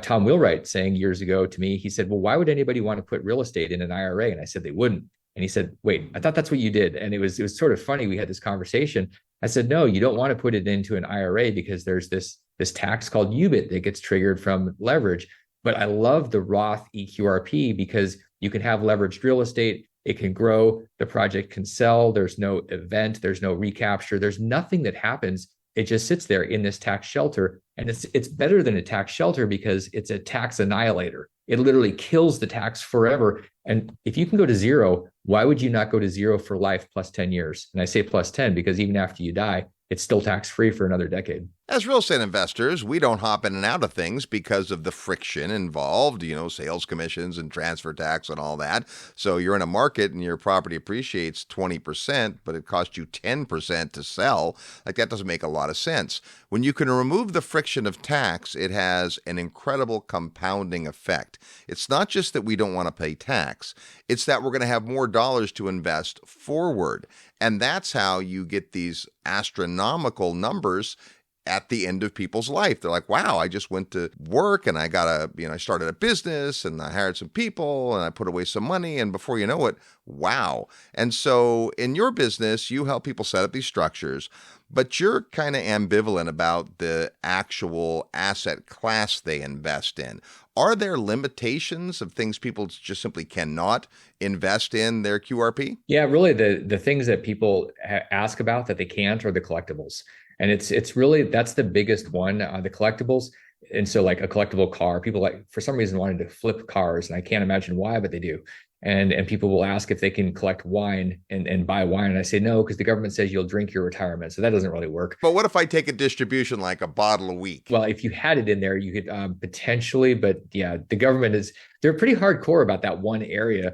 Tom Wheelwright saying years ago to me, he said, well, why would anybody want to put real estate in an IRA? And I said, they wouldn't. And he said, wait, I thought that's what you did. And it was sort of funny. We had this conversation. I said, no, you don't want to put it into an IRA because there's this tax called UBIT that gets triggered from leverage. But I love the Roth eQRP because you can have leveraged real estate. It can grow. The project can sell. There's no event. There's no recapture. There's nothing that happens. It just sits there in this tax shelter. And it's better than a tax shelter because it's a tax annihilator. It literally kills the tax forever. And if you can go to zero, why would you not go to zero for life plus 10 years? And I say plus 10 because even after you die, it's still tax-free for another decade. As real estate investors, we don't hop in and out of things because of the friction involved, sales commissions and transfer tax and all that. So you're in a market and your property appreciates 20%, but it costs you 10% to sell. Like, that doesn't make a lot of sense. When you can remove the friction of tax, it has an incredible compounding effect. It's not just that we don't want to pay tax, it's that we're going to have more dollars to invest forward. And that's how you get these astronomical numbers at the end of people's life. They're like, wow, I just went to work and I I started a business and I hired some people and I put away some money, and before you know it, wow. And so in your business, you help people set up these structures, but you're kind of ambivalent about the actual asset class they invest in. Are there limitations of things people just simply cannot invest in their QRP? Yeah, really the things that people ask about that they can't are the collectibles. And it's really, that's the biggest one, the collectibles. And so like a collectible car, people for some reason wanted to flip cars, and I can't imagine why, but they do. And people will ask if they can collect wine and buy wine. And I say, no, because the government says you'll drink your retirement. So that doesn't really work. But what if I take a distribution like a bottle a week? Well, if you had it in there, you could potentially, but yeah, the government they're pretty hardcore about that one area.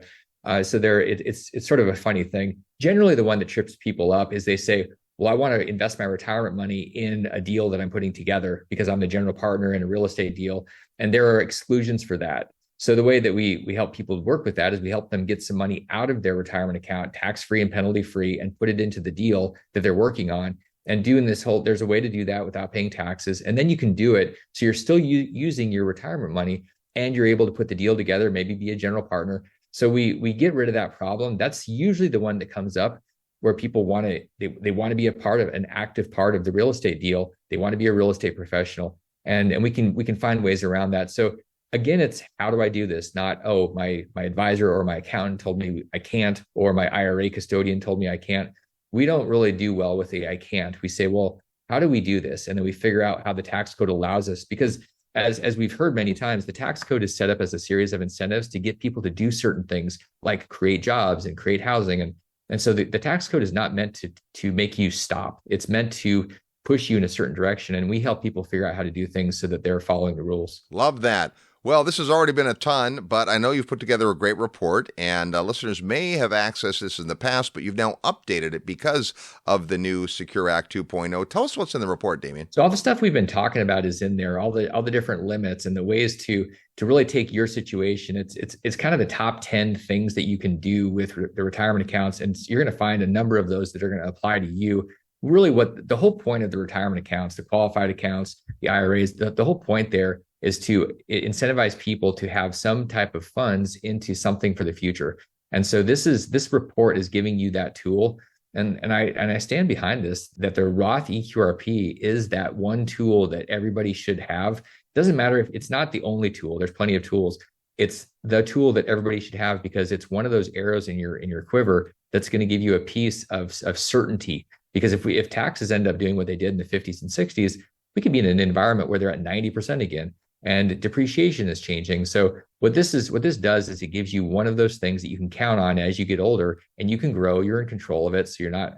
So it's sort of a funny thing. Generally, the one that trips people up is they say, well, I want to invest my retirement money in a deal that I'm putting together because I'm the general partner in a real estate deal. And there are exclusions for that. So the way that we help people work with that is we help them get some money out of their retirement account, tax-free and penalty-free, and put it into the deal that they're working on. And doing there's a way to do that without paying taxes. And then you can do it. So you're still using your retirement money, and you're able to put the deal together, maybe be a general partner. So we get rid of that problem. That's usually the one that comes up, where people want to be a part of an active part of the real estate deal. They want to be a real estate professional, and we can find ways around that. So again, it's how do I do this? Not, oh, my advisor or my accountant told me I can't, or my IRA custodian told me I can't. We don't really do well with the I can't. We say, well, how do we do this? And then we figure out how the tax code allows us, because as we've heard many times, the tax code is set up as a series of incentives to get people to do certain things, like create jobs and create housing. And so the tax code is not meant to make you stop. It's meant to push you in a certain direction. And we help people figure out how to do things so that they're following the rules. Love that. Well, this has already been a ton, but I know you've put together a great report, and listeners may have accessed this in the past, but you've now updated it because of the new Secure Act 2.0. Tell us what's in the report, Damion. So all the stuff we've been talking about is in there, all the different limits and the ways to really take your situation. It's kind of the top 10 things that you can do with the retirement accounts, and you're going to find a number of those that are going to apply to you. Really, what the whole point of the retirement accounts, the qualified accounts, the IRAs, the whole point there is to incentivize people to have some type of funds into something for the future. And so this report is giving you that tool. And I stand behind this, that the Roth eQRP is that one tool that everybody should have. Doesn't matter if it's not the only tool. There's plenty of tools. It's the tool that everybody should have, because it's one of those arrows in your quiver that's going to give you a piece of certainty. Because if taxes end up doing what they did in the 50s and 60s, we could be in an environment where they're at 90% again, and depreciation is changing. So what this does is it gives you one of those things that you can count on as you get older, and you can grow. You're in control of it, so you're not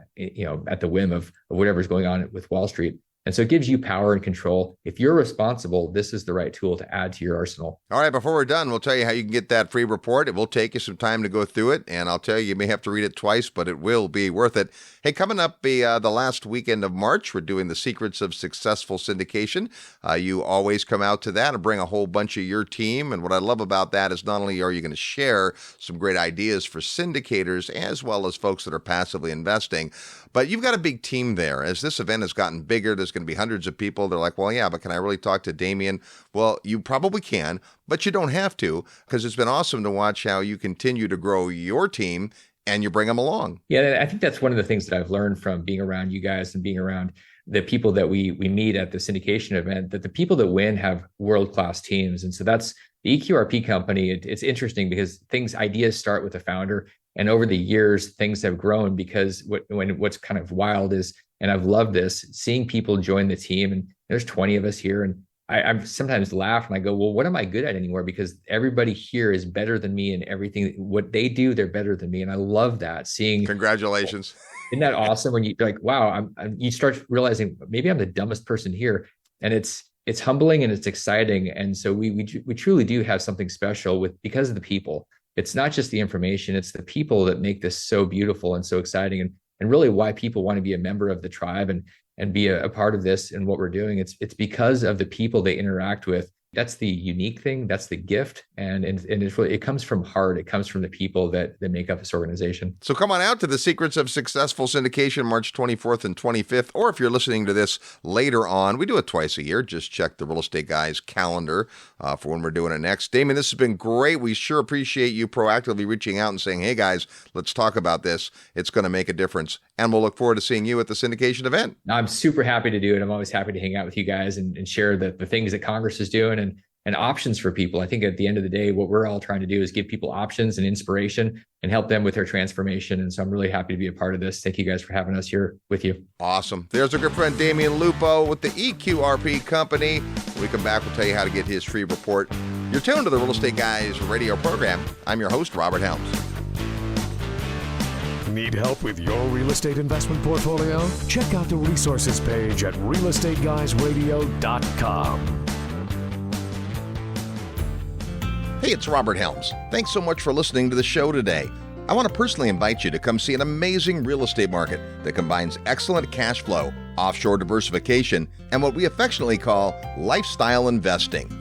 at the whim of whatever's going on with Wall Street. And so it gives you power and control. If you're responsible, this is the right tool to add to your arsenal. All right, before we're done, we'll tell you how you can get that free report. It will take you some time to go through it, and I'll tell you, you may have to read it twice, but it will be worth it. Hey, coming up the last weekend of March, we're doing the Secrets of Successful Syndication. You always come out to that and bring a whole bunch of your team, and what I love about that is not only are you going to share some great ideas for syndicators as well as folks that are passively investing, but you've got a big team there. As this event has gotten bigger, there's going to be hundreds of people. They're like, well, yeah, but can I really talk to Damion? Well, you probably can, but you don't have to, because it's been awesome to watch how you continue to grow your team and you bring them along. Yeah, I think that's one of the things that I've learned from being around you guys and being around the people that we meet at the syndication event, that the people that win have world-class teams. And so that's the eQRP company. It's interesting because ideas start with the founder. And over the years, things have grown, because what's kind of wild is, and I've loved this, seeing people join the team, and there's 20 of us here. And I sometimes laugh and I go, well, what am I good at anymore? Because everybody here is better than me, and everything, what they do, they're better than me. And I love that, seeing. Congratulations. Isn't that awesome when you're like, wow, you start realizing maybe I'm the dumbest person here. And it's humbling and it's exciting. And so we truly do have something special because of the people. It's not just the information, it's the people that make this so beautiful and so exciting, and really why people want to be a member of the tribe and be a part of this and what we're doing. It's because of the people they interact with. That's the unique thing. That's the gift. And it's really, it comes from heart. It comes from the people that make up this organization. So come on out to the Secrets of Successful Syndication, March 24th and 25th. Or if you're listening to this later on, we do it twice a year. Just check the Real Estate Guys calendar for when we're doing it next. Damion, this has been great. We sure appreciate you proactively reaching out and saying, hey guys, let's talk about this. It's going to make a difference. And we'll look forward to seeing you at the syndication event. I'm super happy to do it. I'm always happy to hang out with you guys and share the things that Congress is doing and options for people. I think at the end of the day, what we're all trying to do is give people options and inspiration and help them with their transformation. And so I'm really happy to be a part of this. Thank you guys for having us here with you. Awesome. There's our good friend Damion Lupo with the eQRP company. When we come back, we'll tell you how to get his free report. You're tuned to the Real Estate Guys radio program. I'm your host, Robert Helms. Need help with your real estate investment portfolio? Check out the resources page at realestateguysradio.com. Hey, it's Robert Helms. Thanks so much for listening to the show today. I want to personally invite you to come see an amazing real estate market that combines excellent cash flow, offshore diversification, and what we affectionately call lifestyle investing.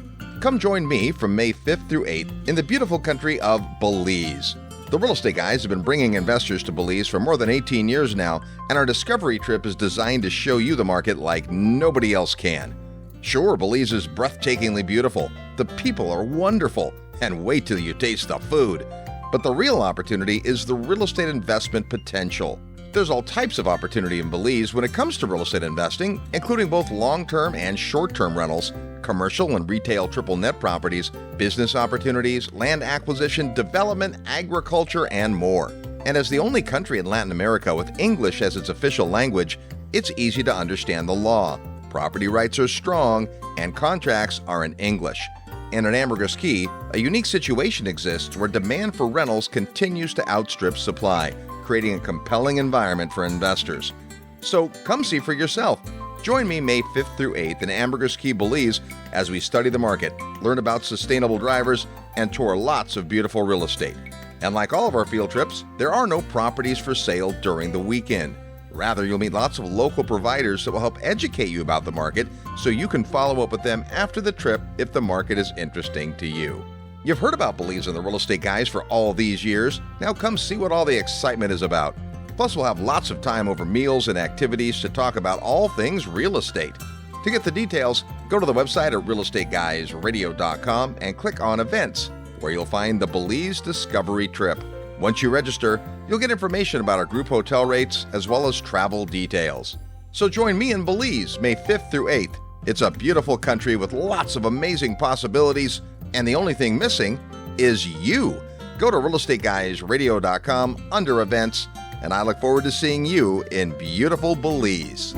Come join me from May 5th through 8th in the beautiful country of Belize. The Real Estate Guys have been bringing investors to Belize for more than 18 years now, and our discovery trip is designed to show you the market like nobody else can. Sure, Belize is breathtakingly beautiful, the people are wonderful, and wait till you taste the food. But the real opportunity is the real estate investment potential. There's all types of opportunity in Belize when it comes to real estate investing, including both long-term and short-term rentals, commercial and retail triple net properties, business opportunities, land acquisition, development, agriculture, and more. And as the only country in Latin America with English as its official language, it's easy to understand the law. Property rights are strong, and contracts are in English. And in Ambergris Caye, a unique situation exists where demand for rentals continues to outstrip supply, creating a compelling environment for investors. So come see for yourself. Join me May 5th through 8th in Ambergris Caye, Belize, as we study the market, learn about sustainable drivers, and tour lots of beautiful real estate. And like all of our field trips, there are no properties for sale during the weekend. Rather, you'll meet lots of local providers that will help educate you about the market so you can follow up with them after the trip if the market is interesting to you. You've heard about Belize and the Real Estate Guys for all these years. Now come see what all the excitement is about. Plus, we'll have lots of time over meals and activities to talk about all things real estate. To get the details, go to the website at realestateguysradio.com and click on Events, where you'll find the Belize Discovery Trip. Once you register, you'll get information about our group hotel rates as well as travel details. So join me in Belize, May 5th through 8th. It's a beautiful country with lots of amazing possibilities, and the only thing missing is you. Go to realestateguysradio.com under Events, and I look forward to seeing you in beautiful Belize.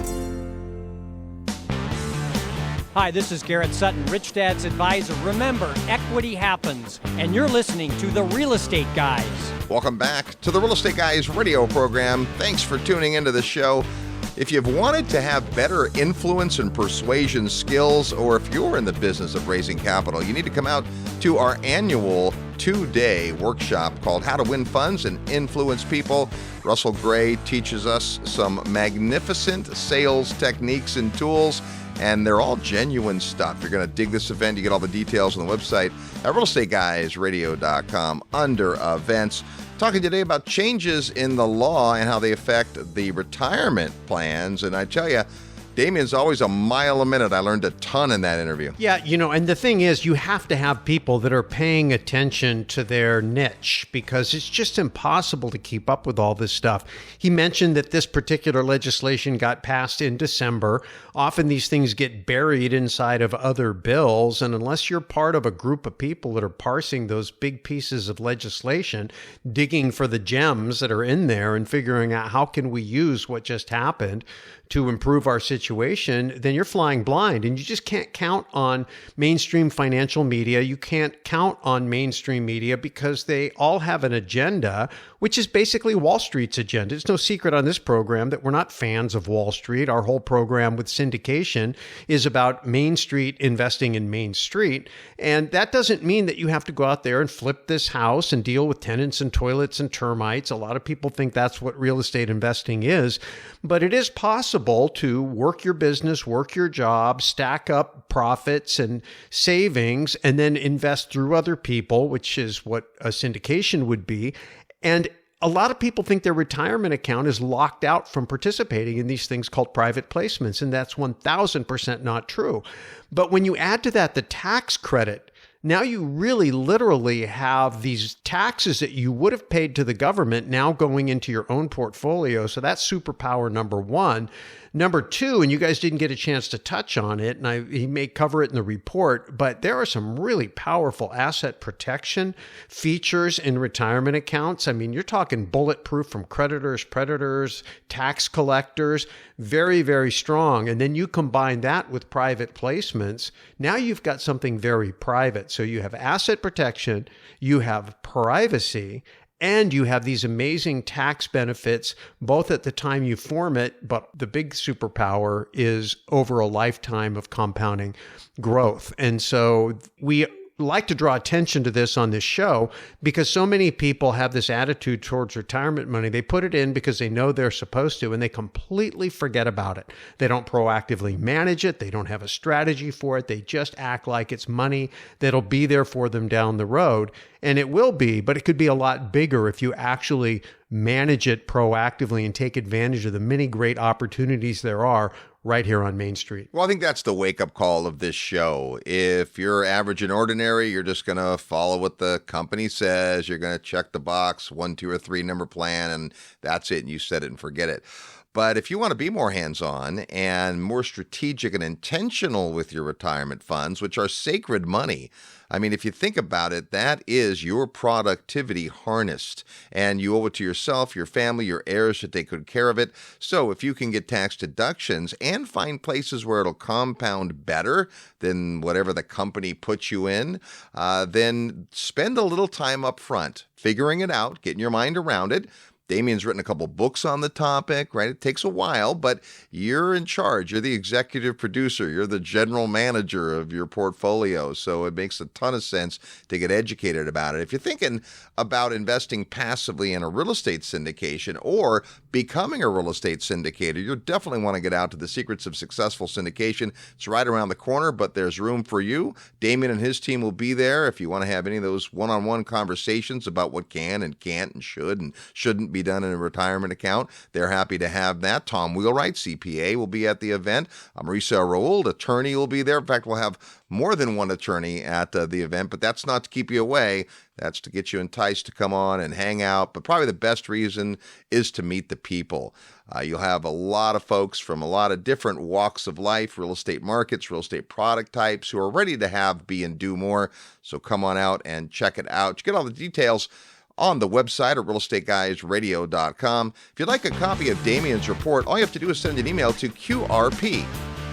Hi, this is Garrett Sutton, Rich Dad's advisor. Remember, equity happens, and you're listening to The Real Estate Guys. Welcome back to the Real Estate Guys radio program. Thanks for tuning into the show. If you've wanted to have better influence and persuasion skills, or if you're in the business of raising capital, you need to come out to our annual 2-day workshop called How to Win Funds and Influence People. Russell Gray teaches us some magnificent sales techniques and tools, and they're all genuine stuff. You're going to dig this event. You get all the details on the website at realestateguysradio.com under Events. Talking today about changes in the law and how they affect the retirement plans. And I tell you, Damion's always a mile a minute. I learned a ton in that interview. Yeah, and the thing is, you have to have people that are paying attention to their niche because it's just impossible to keep up with all this stuff. He mentioned that this particular legislation got passed in December. Often these things get buried inside of other bills, and unless you're part of a group of people that are parsing those big pieces of legislation, digging for the gems that are in there and figuring out how can we use what just happened to improve our situation, then you're flying blind. And you just can't count on mainstream financial media. You can't count on mainstream media because they all have an agenda which is basically Wall Street's agenda. It's no secret on this program that we're not fans of Wall Street. Our whole program with syndication is about Main Street investing in Main Street. And that doesn't mean that you have to go out there and flip this house and deal with tenants and toilets and termites. A lot of people think that's what real estate investing is. But it is possible to work your business, work your job, stack up profits and savings, and then invest through other people, which is what a syndication would be. And a lot of people think their retirement account is locked out from participating in these things called private placements, and that's 1,000% not true. But when you add to that the tax credit, now you really literally have these taxes that you would have paid to the government now going into your own portfolio. So that's superpower number one. Number two, and you guys didn't get a chance to touch on it, and he may cover it in the report, but there are some really powerful asset protection features in retirement accounts. I mean, you're talking bulletproof from creditors, predators, tax collectors, very, very strong. And then you combine that with private placements. Now you've got something very private. So you have asset protection, you have privacy, and you have these amazing tax benefits, both at the time you form it, but the big superpower is over a lifetime of compounding growth. And so we like to draw attention to this on this show because so many people have this attitude towards retirement money. They put it in because they know they're supposed to, and they completely forget about it. They don't proactively manage it. They don't have a strategy for it. They just act like it's money that'll be there for them down the road. And it will be, but it could be a lot bigger if you actually manage it proactively and take advantage of the many great opportunities there are right here on Main Street. Well, I think that's the wake-up call of this show. If you're average and ordinary, you're just going to follow what the company says. You're going to check the box, 1, 2, or 3 number plan, and that's it, and you set it and forget it. But if you want to be more hands-on and more strategic and intentional with your retirement funds, which are sacred money, I mean, if you think about it, that is your productivity harnessed, and you owe it to yourself, your family, your heirs to take good care of it. So if you can get tax deductions and find places where it'll compound better than whatever the company puts you in, then spend a little time up front figuring it out, getting your mind around it. Damion's written a couple books on the topic, right? It takes a while, but you're in charge. You're the executive producer. You're the general manager of your portfolio. So it makes a ton of sense to get educated about it. If you're thinking about investing passively in a real estate syndication or becoming a real estate syndicator, you'll definitely want to get out to the Secrets of Successful Syndication. It's right around the corner, but there's room for you. Damion and his team will be there if you want to have any of those one-on-one conversations about what can and can't and should and shouldn't be done in a retirement account. They're happy to have that. Tom Wheelwright, CPA, will be at the event. Marisa Raould, attorney, will be there. In fact, we'll have more than one attorney at the event, but that's not to keep you away. That's to get you enticed to come on and hang out. But probably the best reason is to meet the people. You'll have a lot of folks from a lot of different walks of life, real estate markets, real estate product types, who are ready to have, be, and do more. So come on out and check it out. You get all the details on the website at realestateguysradio.com. If you'd like a copy of Damion's report, all you have to do is send an email to QRP.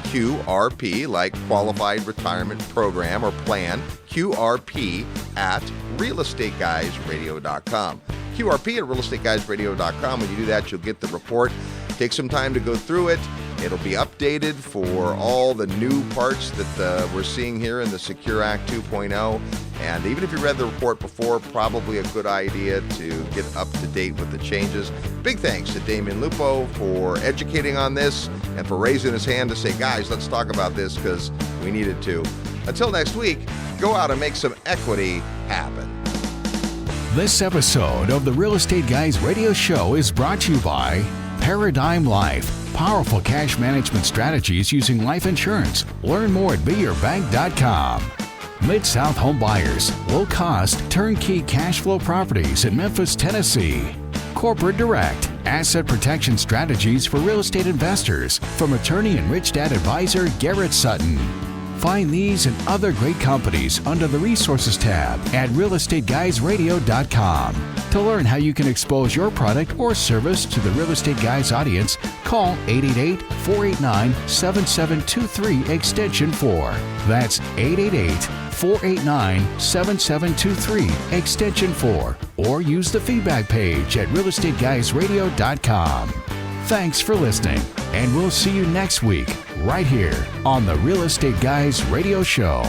QRP, like Qualified Retirement Program or Plan, QRP at realestateguysradio.com. QRP at realestateguysradio.com. When you do that, you'll get the report. Take some time to go through it. It'll be updated for all the new parts that we're seeing here in the Secure Act 2.0. And even if you read the report before, probably a good idea to get up to date with the changes. Big thanks to Damion Lupo for educating on this and for raising his hand to say, guys, let's talk about this because we needed to. Until next week, go out and make some equity happen. This episode of the Real Estate Guys radio show is brought to you by Paradigm Life. Powerful cash management strategies using life insurance. Learn more at beyourbank.com. Mid-South Home Buyers. Low-cost, turnkey cash flow properties in Memphis, Tennessee. Corporate Direct. Asset protection strategies for real estate investors from attorney and rich dad advisor Garrett Sutton. Find these and other great companies under the Resources tab at realestateguysradio.com. To learn how you can expose your product or service to the Real Estate Guys audience, call 888-489-7723 extension 4. That's 888-489-7723 extension 4. Or use the feedback page at realestateguysradio.com. Thanks for listening, and we'll see you next week right here on the Real Estate Guys Radio Show.